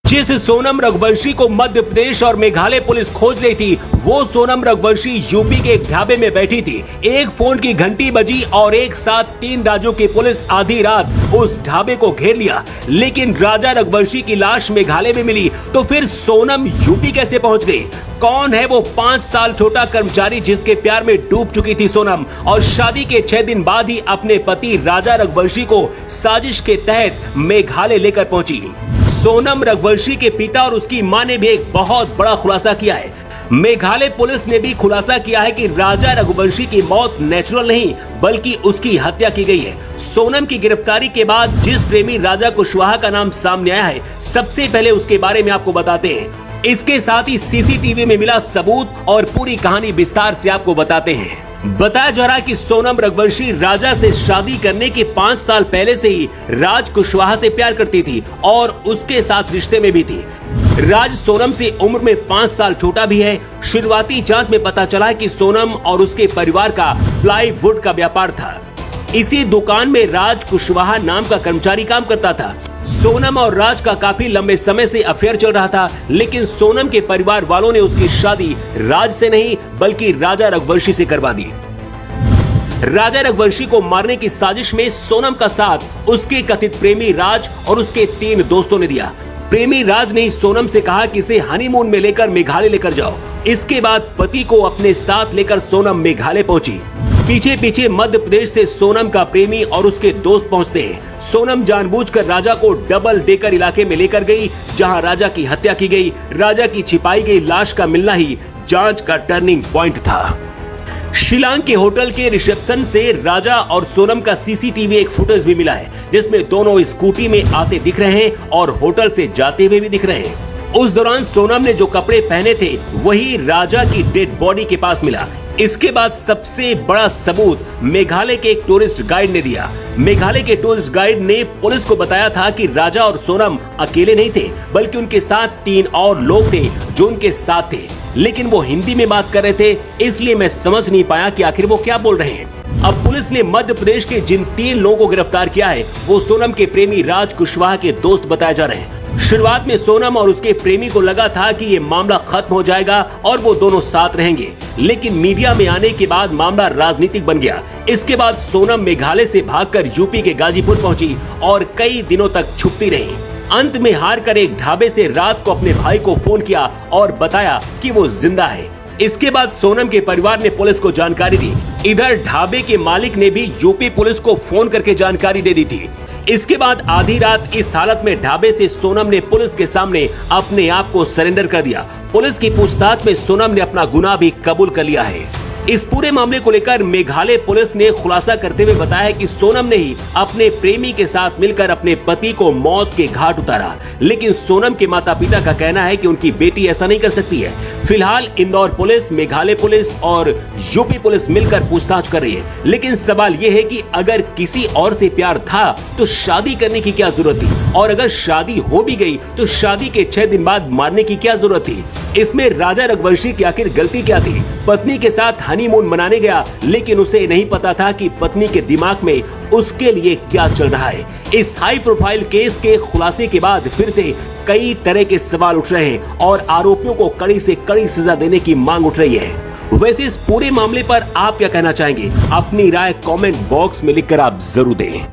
जिस सोनम रघुवंशी को मध्य प्रदेश और मेघालय पुलिस खोज रही थी, वो सोनम रघुवंशी यूपी के एक ढाबे में बैठी थी। एक फोन की घंटी बजी और एक साथ 3 राज्यों की पुलिस आधी रात उस ढाबे को घेर लिया। लेकिन राजा रघुवंशी की लाश मेघालय में मिली, तो फिर सोनम यूपी कैसे पहुंच गई? कौन है वो 5 साल छोटा कर्मचारी जिसके प्यार में डूब चुकी थी सोनम, और शादी के 6 दिन बाद ही अपने पति राजा रघुवंशी को साजिश के तहत मेघालय लेकर पहुंची? सोनम रघुवंशी के पिता और उसकी मां ने भी एक बहुत बड़ा खुलासा किया है। मेघालय पुलिस ने भी खुलासा किया है कि राजा रघुवंशी की मौत नेचुरल नहीं बल्कि उसकी हत्या की गई है। सोनम की गिरफ्तारी के बाद जिस प्रेमी राजा कुशवाहा का नाम सामने आया है, सबसे पहले उसके बारे में आपको बताते हैं। इसके साथ ही सीसीटीवी में मिला सबूत और पूरी कहानी विस्तार से आपको बताते हैं। बताया जा रहा है कि सोनम रघुवंशी राजा से शादी करने के 5 साल पहले से ही राज कुशवाहा से प्यार करती थी और उसके साथ रिश्ते में भी थी। राज सोनम से उम्र में 5 साल छोटा भी है। शुरुआती जांच में पता चला कि सोनम और उसके परिवार का प्लाईवुड का व्यापार था। इसी दुकान में राज कुशवाहा नाम का कर्मचारी काम करता था। सोनम और राज का काफी लंबे समय से अफेयर चल रहा था, लेकिन सोनम के परिवार वालों ने उसकी शादी राज से नहीं बल्कि राजा रघुवंशी से करवा दी। राजा रघुवंशी को मारने की साजिश में सोनम का साथ उसके कथित प्रेमी राज और उसके 3 दोस्तों ने दिया। प्रेमी राज ने सोनम से कहा कि इसे हनीमून में लेकर मेघालय लेकर जाओ। इसके बाद पति को अपने साथ लेकर सोनम मेघालय पहुंची। पीछे पीछे मध्य प्रदेश से सोनम का प्रेमी और उसके दोस्त पहुंचते हैं। सोनम जानबूझकर राजा को डबल डेकर इलाके में लेकर गई, जहां राजा की हत्या की गई। राजा की छिपाई गई लाश का मिलना ही जांच का टर्निंग पॉइंट था। शिलांग के होटल के रिसेप्शन से राजा और सोनम का सीसीटीवी एक फुटेज भी मिला है, जिसमें दोनों स्कूटी में आते दिख रहे हैं और होटल से जाते हुए भी दिख रहे हैं। उस दौरान सोनम ने जो कपड़े पहने थे वही राजा की डेड बॉडी के पास मिला। इसके बाद सबसे बड़ा सबूत मेघालय के एक टूरिस्ट गाइड ने दिया। मेघालय के टूरिस्ट गाइड ने पुलिस को बताया था कि राजा और सोनम अकेले नहीं थे बल्कि उनके साथ 3 और लोग थे जो उनके साथ थे, लेकिन वो हिंदी में बात कर रहे थे, इसलिए मैं समझ नहीं पाया कि आखिर वो क्या बोल रहे हैं। अब पुलिस ने मध्य प्रदेश के जिन 3 लोगों को गिरफ्तार किया है वो सोनम के प्रेमी राज कुशवाहा के दोस्त बताए जा रहे हैं। शुरुआत में सोनम और उसके प्रेमी को लगा था कि ये मामला खत्म हो जाएगा और वो दोनों साथ रहेंगे, लेकिन मीडिया में आने के बाद मामला राजनीतिक बन गया। इसके बाद सोनम मेघालय से भागकर यूपी के गाजीपुर पहुंची और कई दिनों तक छुपती रही। अंत में हार कर एक ढाबे से रात को अपने भाई को फोन किया और बताया कि वो जिंदा है। इसके बाद सोनम के परिवार ने पुलिस को जानकारी दी। इधर ढाबे के मालिक ने भी यूपी पुलिस को फोन करके जानकारी दे दी थी। इसके बाद आधी रात इस हालत में ढाबे से सोनम ने पुलिस के सामने अपने आप को सरेंडर कर दिया। पुलिस की पूछताछ में सोनम ने अपना गुनाह भी कबूल कर लिया है। इस पूरे मामले को लेकर मेघालय पुलिस ने खुलासा करते हुए बताया कि सोनम ने ही अपने प्रेमी के साथ मिलकर अपने पति को मौत के घाट उतारा, लेकिन सोनम के माता पिता का कहना है कि उनकी बेटी ऐसा नहीं कर सकती है। फिलहाल इंदौर पुलिस, मेघालय पुलिस और यूपी पुलिस मिलकर पूछताछ कर रही है, लेकिन सवाल ये है कि अगर किसी और से प्यार था तो शादी करने की क्या जरूरत थी, और अगर शादी हो भी गई तो शादी के 6 दिन बाद मारने की क्या जरूरत थी? इसमें राजा रघुवंशी की आखिर गलती क्या थी? पत्नी के साथ हनीमून मनाने गया, लेकिन उसे नहीं पता था कि पत्नी के दिमाग में उसके लिए क्या चल रहा है। इस हाई प्रोफाइल केस के खुलासे के बाद फिर से कई तरह के सवाल उठ रहे हैं और आरोपियों को कड़ी से कड़ी सजा देने की मांग उठ रही है। वैसे इस पूरे मामले पर आप क्या कहना चाहेंगे? अपनी राय कमेंट बॉक्स में लिखकर आप जरूर दें।